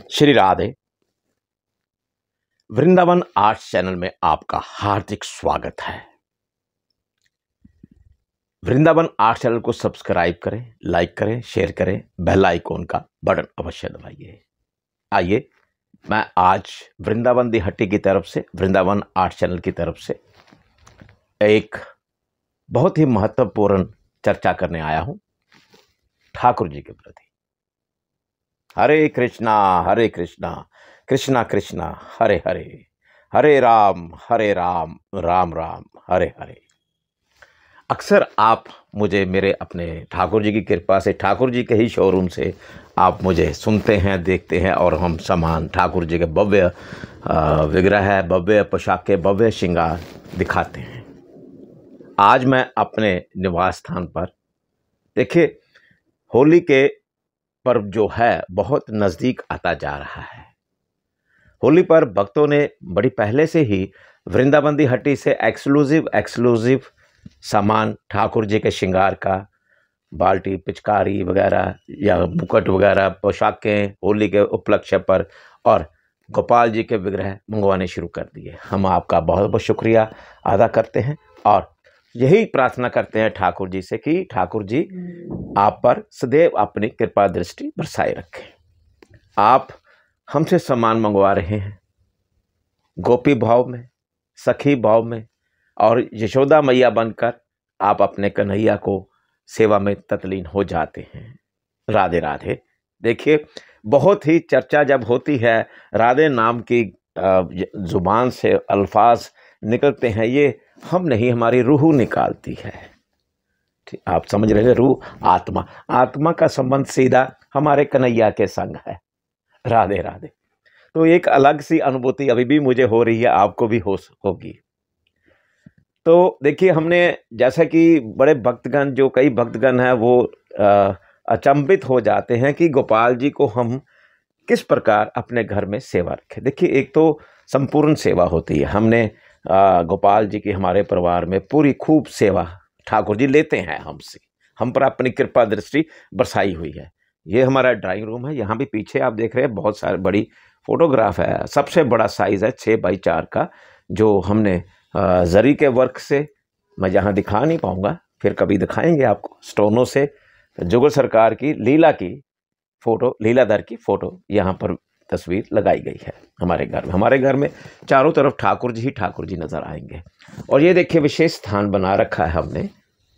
Shri Radhe. Vrindavan arts channel में आपका हार्दिक स्वागत है। वृंदावन आर्ट्स चैनल को सब्सक्राइब करें, लाइक करें, शेयर करें, बेल आइकॉन का बटन अवश्य दबाइए। आइए, मैं आज वृंदावन दी हट्टी की तरफ से, वृंदावन आर्ट्स चैनल की तरफ से एक बहुत ही महत्वपूर्ण चर्चा करने आया हूं ठाकुर जी के प्रति। हरे कृष्णा कृष्णा कृष्णा हरे हरे, हरे राम राम राम हरे हरे। अक्सर आप मुझे मेरे अपने ठाकुर जी की कृपा से, ठाकुर जी के ही शोरूम से आप मुझे सुनते हैं, देखते हैं और हम सामान ठाकुर जी के भव्य विग्रह, भव्य पोशाकें, भव्य श्रृंगार दिखाते हैं। आज मैं अपने निवास स्थान पर, देखिए, होली के पर्व जो है बहुत नज़दीक आता जा रहा है। होली पर भक्तों ने बड़ी पहले से ही वृंदावन दी हट्टी से एक्सक्लूसिव सामान ठाकुर जी के श्रृंगार का, बाल्टी, पिचकारी वगैरह या मुकुट वगैरह, पोशाकें होली के उपलक्ष्य पर और गोपाल जी के विग्रह मंगवाने शुरू कर दिए। हम आपका बहुत बहुत शुक्रिया अदा करते हैं और यही प्रार्थना करते हैं ठाकुर जी से कि ठाकुर जी आप पर सदैव अपनी कृपा दृष्टि बरसाए रखें। आप हमसे सामान मंगवा रहे हैं गोपी भाव में, सखी भाव में, और यशोदा मैया बनकर आप अपने कन्हैया को सेवा में तत्लीन हो जाते हैं। राधे राधे। देखिए, बहुत ही चर्चा जब होती है, राधे नाम की जुबान से अल्फाज निकलते हैं, ये हम नहीं, हमारी रूह निकालती है। आप समझ रहे हैं, रूह, आत्मा का संबंध सीधा हमारे कन्हैया के संग है। राधे राधे। तो एक अलग सी अनुभूति अभी भी मुझे हो रही है, आपको भी होगी। तो देखिए, हमने जैसा कि बड़े भक्तगण, जो कई भक्तगण हैं, वो अचंभित हो जाते हैं कि गोपाल जी को हम किस प्रकार अपने घर में सेवा रखें। देखिए, एक तो संपूर्ण सेवा होती है। हमने गोपाल जी की हमारे परिवार में पूरी खूब सेवा ठाकुर जी लेते हैं हमसे, हम पर अपनी कृपा दृष्टि बरसाई हुई है। ये हमारा ड्राइंग रूम है। यहाँ भी पीछे आप देख रहे हैं बहुत सारी बड़ी फोटोग्राफ है। सबसे बड़ा साइज़ है 6x4 का, जो हमने जरी के वर्क से, मैं यहाँ दिखा नहीं पाऊँगा, फिर कभी दिखाएंगे आपको, स्टोनों से जुगल सरकार की लीलाधर की फ़ोटो यहाँ पर तस्वीर लगाई गई है हमारे घर में। हमारे घर में चारों तरफ ठाकुर जी नज़र आएंगे। और ये देखिए, विशेष स्थान बना रखा है हमने,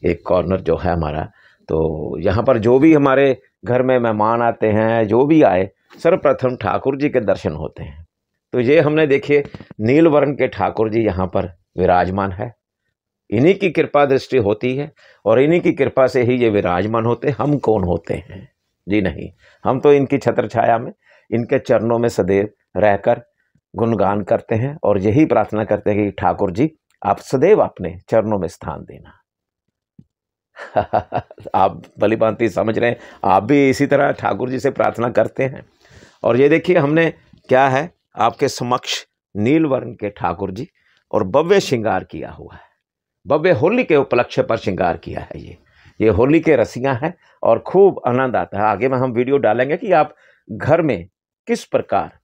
एक कॉर्नर जो है हमारा। तो यहाँ पर जो भी हमारे घर में मेहमान आते हैं, जो भी आए, सर्वप्रथम ठाकुर जी के दर्शन होते हैं। तो ये हमने, देखिए, नील वर्ण के ठाकुर जी यहाँ पर विराजमान है। इन्हीं की कृपा दृष्टि होती है और इन्हीं की कृपा से ही ये विराजमान होते हैं। हम कौन होते हैं? जी नहीं, हम तो इनकी छत्र छाया में, इनके चरणों में सदैव रहकर गुणगान करते हैं और यही प्रार्थना करते हैं कि ठाकुर जी आप सदैव अपने चरणों में स्थान देना। आप भली भांति समझ रहे हैं, आप भी इसी तरह ठाकुर जी से प्रार्थना करते हैं। और ये देखिए, हमने क्या है आपके समक्ष, नील वर्ण के ठाकुर जी और भव्य श्रृंगार किया हुआ है। भव्य होली के उपलक्ष्य पर श्रृंगार किया है। ये होली के रसियां हैं और खूब आनंद आता है। आगे में हम वीडियो डालेंगे कि आप घर में किस प्रकार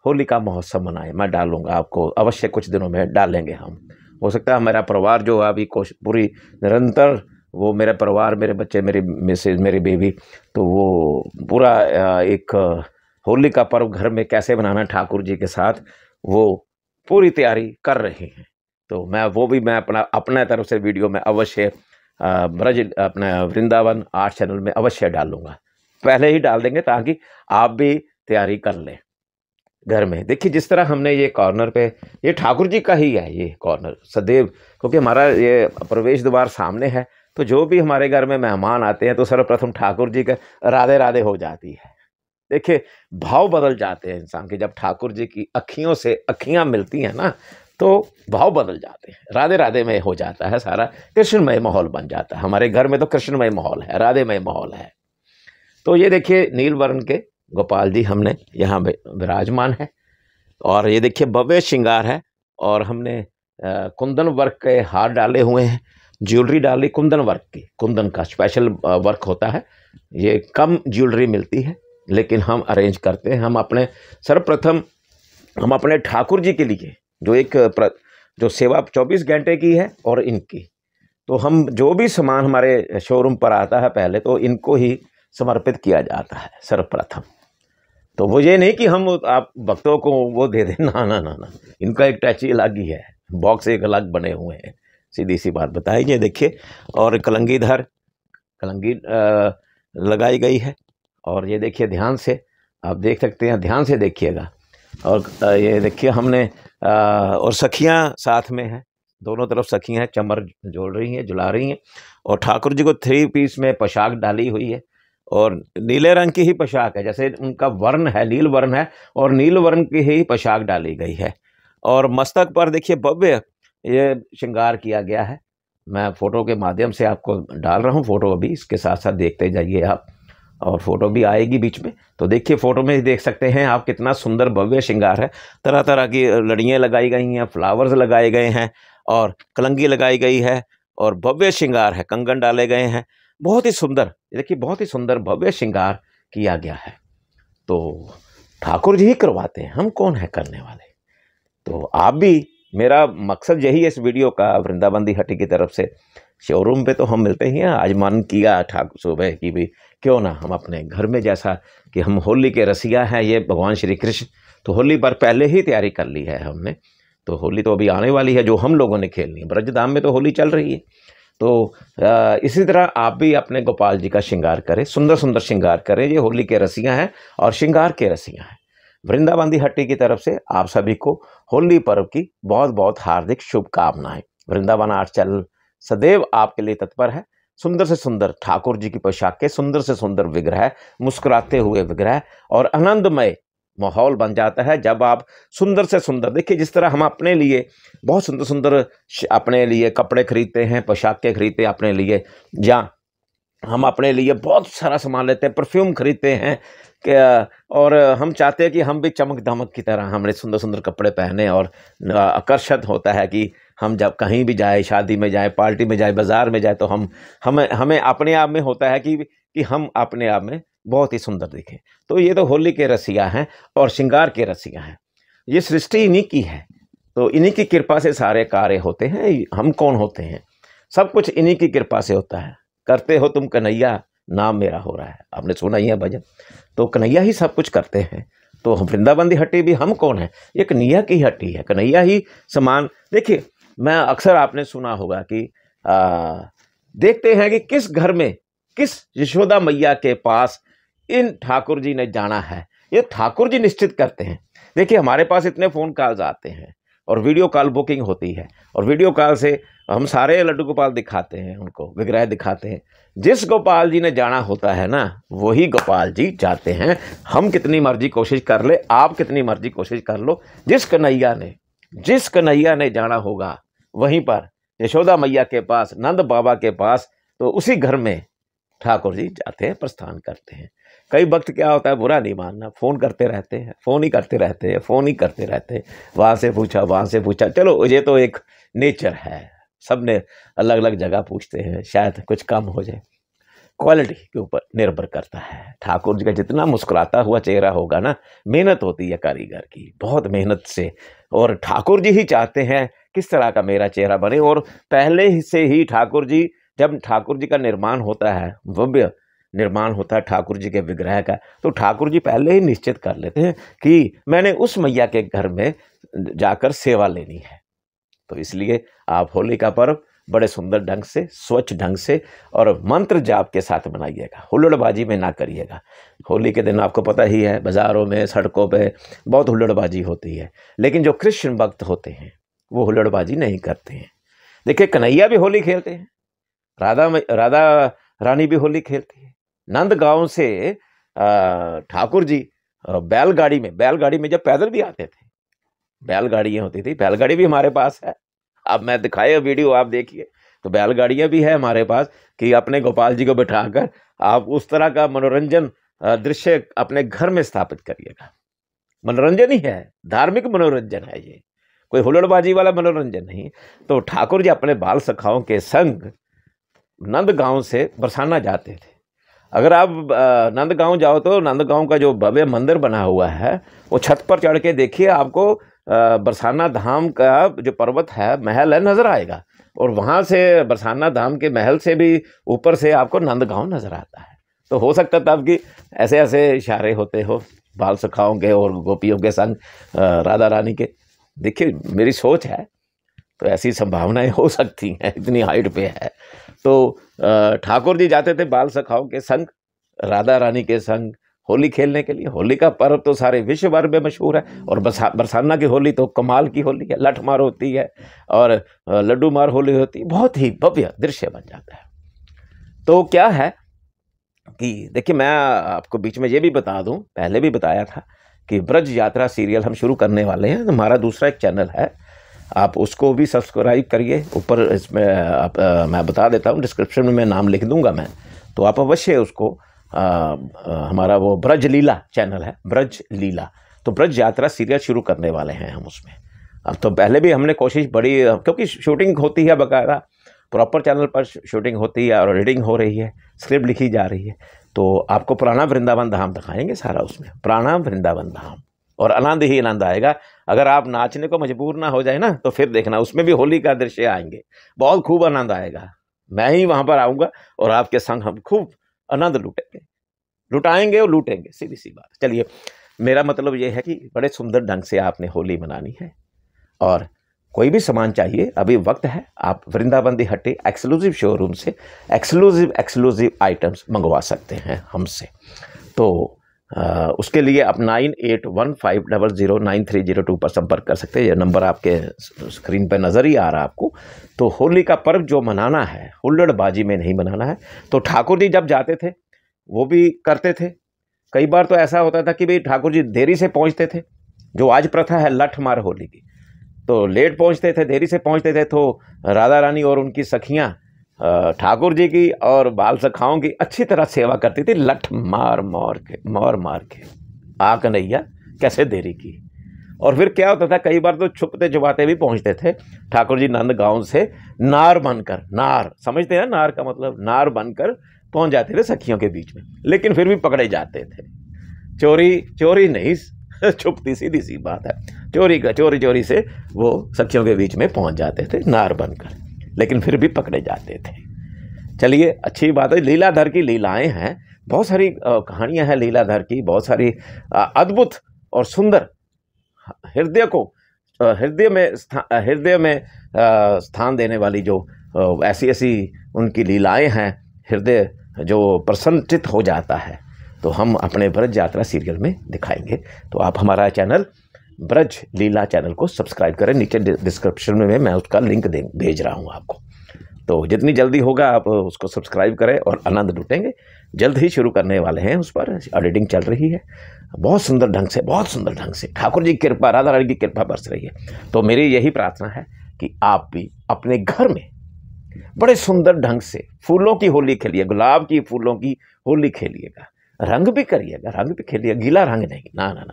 होली का महोत्सव मनाएं। मैं डालूंगा आपको, अवश्य कुछ दिनों में डालेंगे हम। हो सकता है मेरा परिवार जो अभी पूरी निरंतर, वो मेरा परिवार, मेरे बच्चे, मेरी मिसेज, मेरी बेबी, तो वो पूरा एक होली का पर्व घर में कैसे बनाना ठाकुर जी के साथ, वो पूरी तैयारी कर रहे हैं। तो मैं अपना तरफ से वीडियो में अवश्य अपना वृंदावन आर्ट्स चैनल में अवश्य डालूंगा। पहले ही डाल देंगे ताकि आप भी तैयारी कर लें घर में। देखिए, जिस तरह हमने ये कॉर्नर पे, ये ठाकुर जी का ही है ये कॉर्नर सदैव, क्योंकि हमारा ये प्रवेश द्वार सामने है। तो जो भी हमारे घर में मेहमान आते हैं तो सर्वप्रथम ठाकुर जी का राधे राधे हो जाती है। देखिए, भाव बदल जाते हैं इंसान के, जब ठाकुर जी की अखियों से अखियाँ मिलती हैं ना, तो भाव बदल जाते हैं, राधे राधे में हो जाता है, सारा कृष्णमय माहौल बन जाता है। हमारे घर में तो कृष्णमय माहौल है, राधेमय माहौल है। तो ये देखिए, नील वर्ण के गोपाल जी हमने यहाँ विराजमान है और ये देखिए भव्य श्रृंगार है। और हमने कुंदन वर्क के हार डाले हुए हैं, ज्वेलरी डाली कुंदन वर्क की, कुंदन का स्पेशल वर्क होता है। ये कम ज्वेलरी मिलती है लेकिन हम अरेंज करते हैं। हम अपने सर्वप्रथम हम अपने ठाकुर जी के लिए जो सेवा 24 घंटे की है और इनकी, तो हम जो भी सामान हमारे शोरूम पर आता है पहले तो इनको ही समर्पित किया जाता है सर्वप्रथम। तो वो ये नहीं कि हम आप भक्तों को वो दे दें, ना ना ना ना, इनका एक टच ही अलग ही है, बॉक्स एक अलग बने हुए हैं, सीधी सी बात बताई। ये देखिए, और कलंगी लगाई गई है। और ये देखिए, ध्यान से आप देख सकते हैं, ध्यान से देखिएगा। और ये देखिए हमने और सखियाँ साथ में हैं, दोनों तरफ सखियाँ हैं, चमर जोड़ रही हैं, जुला रही हैं। और ठाकुर जी को 3 पीस में पोशाक डाली हुई है और नीले रंग की ही पोशाक है, जैसे उनका वर्ण है नील वर्ण है, और नील वर्ण की ही पोशाक डाली गई है। और मस्तक पर देखिए भव्य ये श्रृंगार किया गया है। मैं फ़ोटो के माध्यम से आपको डाल रहा हूँ, फ़ोटो अभी इसके साथ साथ देखते जाइए आप, और फ़ोटो भी आएगी बीच में। तो देखिए, फ़ोटो में देख सकते हैं आप कितना सुंदर भव्य श्रृंगार है। तरह तरह की लड़ियाँ लगाई गई हैं, फ्लावर्स लगाए गए हैं, और कलंगी लगाई गई है, और भव्य श्रृंगार है, कंगन डाले गए हैं। बहुत ही सुंदर, देखिए बहुत ही सुंदर भव्य श्रृंगार किया गया है। तो ठाकुर जी ही करवाते हैं, हम कौन है करने वाले। तो आप भी, मेरा मकसद यही है इस वीडियो का, वृंदावन दी हट्टी की तरफ से। शोरूम पे तो हम मिलते ही हैं, आज मन किया ठाकुर सुबह की भी क्यों ना हम अपने घर में, जैसा कि हम होली के रसिया हैं, ये भगवान श्री कृष्ण, तो होली पर पहले ही तैयारी कर ली है हमने। तो होली तो अभी आने वाली है, जो हम लोगों ने खेलनी है। ब्रजधाम में तो होली चल रही है। तो इसी तरह आप भी अपने गोपाल जी का श्रृंगार करें, सुंदर सुंदर श्रृंगार करें। ये होली के रसियाँ हैं और श्रृंगार के रसियाँ हैं। वृंदावन दी हट्टी की तरफ से आप सभी को होली पर्व की बहुत बहुत हार्दिक शुभकामनाएं। वृंदावन आर्ट चैनल सदैव आपके लिए तत्पर है। सुंदर से सुंदर ठाकुर जी की पोशाक के सुंदर से सुंदर विग्रह, मुस्कुराते हुए विग्रह, और आनंदमय माहौल बन जाता है जब आप सुंदर से सुंदर, देखिए जिस तरह हम अपने लिए बहुत सुंदर सुंदर अपने लिए कपड़े खरीदते हैं, पोशाकें खरीदते हैं अपने लिए, या हम अपने लिए बहुत सारा सामान लेते हैं, परफ्यूम खरीदते हैं, और हम चाहते हैं कि हम भी चमक धमक की तरह हमने सुंदर सुंदर कपड़े पहने, और आकर्षित होता है कि हम जब कहीं भी जाए, शादी में जाए, पार्टी में जाए, बाज़ार में जाए, तो हमें अपने आप में होता है कि हम अपने आप में बहुत ही सुंदर दिखें। तो ये तो होली के रसिया हैं और श्रृंगार के रसिया हैं। ये सृष्टि इन्हीं की है, तो इन्हीं की कृपा से सारे कार्य होते हैं। हम कौन होते हैं, सब कुछ इन्हीं की कृपा से होता है। करते हो तुम कन्हैया, नाम मेरा हो रहा है, आपने सुना ही है भजन। तो कन्हैया ही सब कुछ करते हैं। तो वृंदावन दी हट्टी भी हम कौन है, ये कन्हैया की हट्टी है, कन्हैया ही समान। देखिए, मैं अक्सर आपने सुना होगा कि देखते हैं कि किस घर में, किस यशोदा मैया के पास इन ठाकुर जी ने जाना है, ये ठाकुर जी निश्चित करते हैं। देखिए, हमारे पास इतने फ़ोन कॉल्स आते हैं और वीडियो कॉल बुकिंग होती है, और वीडियो कॉल से हम सारे लड्डू गोपाल दिखाते हैं, उनको विग्रह दिखाते हैं। जिस गोपाल जी ने जाना होता है ना, वही गोपाल जी जाते हैं। हम कितनी मर्जी कोशिश कर ले, आप कितनी मर्जी कोशिश कर लो, जिस कन्हैया ने जाना होगा वहीं पर, यशोदा मैया के पास, नंद बाबा के पास, तो उसी घर में ठाकुर जी जाते हैं, प्रस्थान करते हैं। कई वक्त क्या होता है, बुरा नहीं मानना, फ़ोन करते रहते हैं, फ़ोन ही करते रहते हैं, फ़ोन ही करते रहते हैं, वहाँ से पूछा, वहाँ से पूछा। चलो, ये तो एक नेचर है, सब ने अलग अलग जगह पूछते हैं, शायद कुछ कम हो जाए। क्वालिटी के ऊपर निर्भर करता है। ठाकुर जी का जितना मुस्कुराता हुआ चेहरा होगा ना, मेहनत होती है कारीगर की, बहुत मेहनत से, और ठाकुर जी ही चाहते हैं किस तरह का मेरा चेहरा बने। और पहले से ही ठाकुर जी, जब ठाकुर जी का निर्माण होता है, भव्य निर्माण होता है ठाकुर जी के विग्रह का, तो ठाकुर जी पहले ही निश्चित कर लेते हैं कि मैंने उस मैया के घर में जाकर सेवा लेनी है। तो इसलिए आप होली का पर्व बड़े सुंदर ढंग से, स्वच्छ ढंग से और मंत्र जाप के साथ मनाइएगा, हुल्लड़बाजी में ना करिएगा। होली के दिन आपको पता ही है, बाज़ारों में, सड़कों पे बहुत हुल्लड़बाजी होती है, लेकिन जो कृष्ण भक्त होते हैं वो हुल्लड़बाजी नहीं करते हैं। देखिए, कन्हैया भी होली खेलते हैं, राधा रानी भी होली खेलती है। नंदगांव से ठाकुर जी बैलगाड़ी में जब पैदल भी आते थे, बैलगाड़ियाँ होती थी, बैलगाड़ी भी हमारे पास है। अब मैं दिखाए वीडियो, आप देखिए, तो बैलगाड़ियाँ भी है हमारे पास, कि अपने गोपाल जी को बिठाकर आप उस तरह का मनोरंजन दृश्य अपने घर में स्थापित करिएगा। मनोरंजन ही है, धार्मिक मनोरंजन है ये, कोई हुल्लड़बाजी वाला मनोरंजन नहीं। तो ठाकुर जी अपने बाल सखाओं के संग नंदगांव से बरसाना जाते थे, अगर आप नंदगांव जाओ तो नंदगांव का जो भव्य मंदिर बना हुआ है वो छत पर चढ़ के देखिए, आपको बरसाना धाम का जो पर्वत है, महल है, नज़र आएगा। और वहाँ से बरसाना धाम के महल से भी ऊपर से आपको नंदगांव नज़र आता है। तो हो सकता था कि ऐसे ऐसे इशारे होते हो बाल सखाओं के और गोपियों के संग राधा रानी के। देखिए मेरी सोच है तो ऐसी संभावनाएं हो सकती हैं, इतनी हाइट पे है। तो ठाकुर जी जाते थे बाल सखाओं के संग, राधा रानी के संग होली खेलने के लिए। होली का पर्व तो सारे विश्व भर में मशहूर है, और बरसाना की होली तो कमाल की होली है। लठ मार होती है और लड्डू मार होली होती है, बहुत ही भव्य दृश्य बन जाता है। तो क्या है कि देखिए, मैं आपको बीच में ये भी बता दूं, पहले भी बताया था कि ब्रज यात्रा सीरियल हम शुरू करने वाले हैं। हमारा दूसरा एक चैनल है, आप उसको भी सब्सक्राइब करिए। ऊपर इसमें मैं बता देता हूँ, डिस्क्रिप्शन में मैं नाम लिख दूंगा मैं, तो आप अवश्य उसको हमारा वो ब्रज लीला चैनल है, ब्रज लीला। तो ब्रज यात्रा सीरियल शुरू करने वाले हैं हम उसमें। अब तो पहले भी हमने कोशिश बड़ी, क्योंकि शूटिंग होती है बाकायदा, प्रॉपर चैनल पर शूटिंग होती है और एडिटिंग हो रही है, स्क्रिप्ट लिखी जा रही है। तो आपको पुराना वृंदावन धाम दिखाएंगे सारा उसमें, पुराना वृंदावन धाम, और आनंद ही आनंद आएगा। अगर आप नाचने को मजबूर ना हो जाए ना, तो फिर देखना उसमें भी होली का दृश्य आएंगे, बहुत खूब आनंद आएगा। मैं ही वहाँ पर आऊँगा और आपके संग हम खूब आनंद लूटेंगे, लुटाएंगे और लूटेंगे, सीधी सी बात। चलिए, मेरा मतलब ये है कि बड़े सुंदर ढंग से आपने होली मनानी है, और कोई भी सामान चाहिए अभी वक्त है, आप वृंदावन दी हट्टी एक्सक्लूसिव शोरूम से एक्सक्लूसिव आइटम्स मंगवा सकते हैं हमसे। तो उसके लिए आप 9815009302 पर संपर्क कर सकते हैं। यह नंबर आपके स्क्रीन पर नज़र ही आ रहा है आपको। तो होली का पर्व जो मनाना है, हुल्लड़बाजी में नहीं मनाना है। तो ठाकुर जी जब जाते थे वो भी करते थे। कई बार तो ऐसा होता था कि भाई ठाकुर जी देरी से पहुंचते थे, जो आज प्रथा है लठ मार होली की, तो लेट पहुंचते थे, देरी से पहुंचते थे। तो राधा रानी और उनकी सखियां ठाकुर जी की और बाल सखाओं की अच्छी तरह सेवा करती थी, लठ मार मार के आ कन्हैया कैसे देरी की। और फिर क्या होता था, कई बार तो छुपते छुपाते भी पहुंचते थे ठाकुर जी नंदगांव से, नार बनकर, नार समझते हैं नार का मतलब, नार बनकर पहुंच जाते थे सखियों के बीच में। लेकिन फिर भी पकड़े जाते थे, चोरी नहीं छुपती, सीधी सी बात है, चोरी से वो सखियों के बीच में पहुंच जाते थे नार बनकर, लेकिन फिर भी पकड़े जाते थे। चलिए, अच्छी बात है। लीलाधर की लीलाएं हैं, बहुत सारी कहानियां हैं लीलाधर की, बहुत सारी अद्भुत और सुंदर, हृदय में स्थान देने वाली जो ऐसी उनकी लीलाएं हैं, हृदय जो प्रसन्नचित हो जाता है। तो हम अपने ब्रज यात्रा सीरियल में दिखाएंगे। तो आप हमारा चैनल ब्रज लीला चैनल को सब्सक्राइब करें, नीचे डिस्क्रिप्शन में मैं उसका लिंक भेज रहा हूं आपको। तो जितनी जल्दी होगा आप उसको सब्सक्राइब करें और आनंद लूटेंगे। जल्द ही शुरू करने वाले हैं, उस पर एडिटिंग चल रही है, बहुत सुंदर ढंग से ठाकुर जी की कृपा, राधा रानी की कृपा बरस रही है। तो मेरी यही प्रार्थना है कि आप भी अपने घर में बड़े सुंदर ढंग से फूलों की होली खेलिए, गुलाब की फूलों की होली खेलिएगा, रंग भी करिएगा, रंग भी खेलिए, गीला रंग नहीं, ना।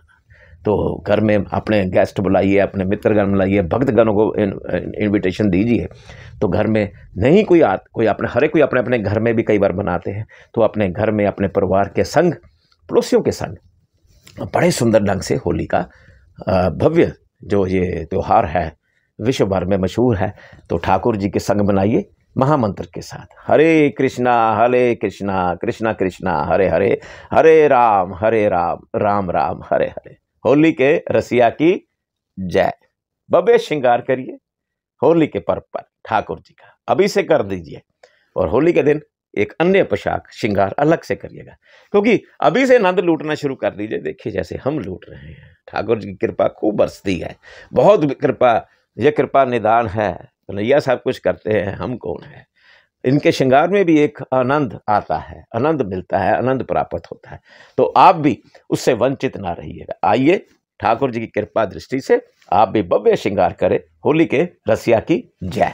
तो घर में अपने गेस्ट बुलाइए, अपने मित्रगण बुलाइए, भक्तगणों को इनविटेशन दीजिए। तो घर में नहीं कोई अपने, हर कोई अपने अपने घर में भी कई बार बनाते हैं, तो अपने घर में अपने परिवार के संग, पड़ोसियों के संग बड़े सुंदर ढंग से होली का भव्य जो ये त्यौहार है, विश्व भर में मशहूर है। तो ठाकुर जी के संग बनाइए महामंत्र के साथ, हरे कृष्णा कृष्णा कृष्णा हरे हरे, हरे राम राम राम हरे हरे। होली के रसिया की जय। भव्य श्रृंगार करिए होली के पर्व पर ठाकुर जी का, अभी से कर दीजिए। और होली के दिन एक अन्य पोशाक श्रृंगार अलग से करिएगा, क्योंकि अभी से आनंद लूटना शुरू कर दीजिए। देखिए जैसे हम लूट रहे हैं, ठाकुर जी की कृपा खूब बरसती है, बहुत कृपा, यह कृपा निदान है, कन्हैया सब कुछ करते हैं, हम कौन है। इनके श्रृंगार में भी एक आनंद आता है, आनंद मिलता है, आनंद प्राप्त होता है। तो आप भी उससे वंचित ना रहिएगा। आइए ठाकुर जी की कृपा दृष्टि से आप भी भव्य श्रृंगार करें। होली के रसिया की जय।